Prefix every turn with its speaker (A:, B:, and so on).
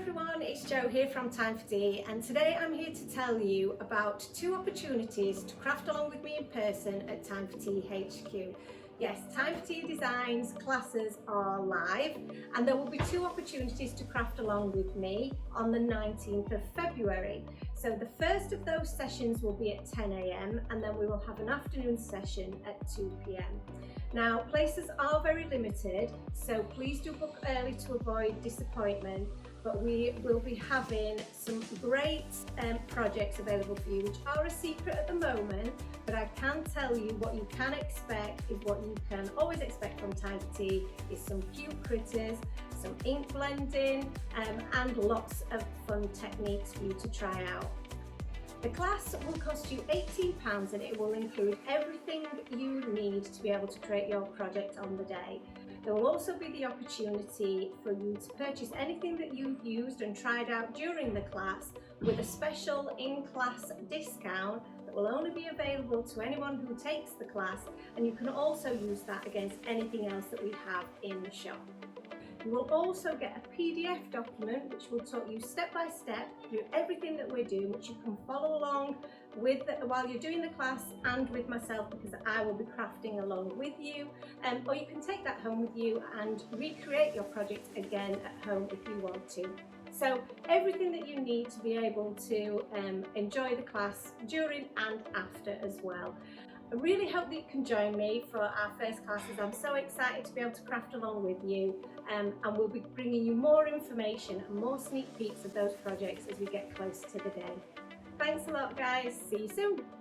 A: everyone, it's Jo here from Time for Tea, and today I'm here to tell you about 2 opportunities to craft along with me in person at Time for Tea HQ. Yes, Time for Tea Designs classes are live, and there will be 2 opportunities to craft along with me on the 19th of February. So the first of those sessions will be at 10 AM and then we will have an afternoon session at 2 PM. Now, places are very limited, so please do book early to avoid disappointment, but we will be having some great projects available for you, which are a secret at the moment, but I can tell you what you can expect is what you can always expect from Time for Tea is some cute critters, some ink blending, and lots of fun techniques for you to try out. The class will cost you £18 and it will include everything you need to be able to create your project on the day. There will also be the opportunity for you to purchase anything that you've used and tried out during the class with a special in-class discount that will only be available to anyone who takes the class, and you can also use that against anything else that we have in the shop. You will also get a PDF document which will talk you step by step through everything that we're doing, which you can follow along with while you're doing the class and with myself, because I will be crafting along with you, or you can take that home with you and recreate your project again at home if you want to. So everything that you need to be able to enjoy the class during and after as well. I really hope that you can join me for our first classes. I'm so excited to be able to craft along with you, and we'll be bringing you more information and more sneak peeks of those projects as we get close to the day. Thanks a lot, guys. See you soon.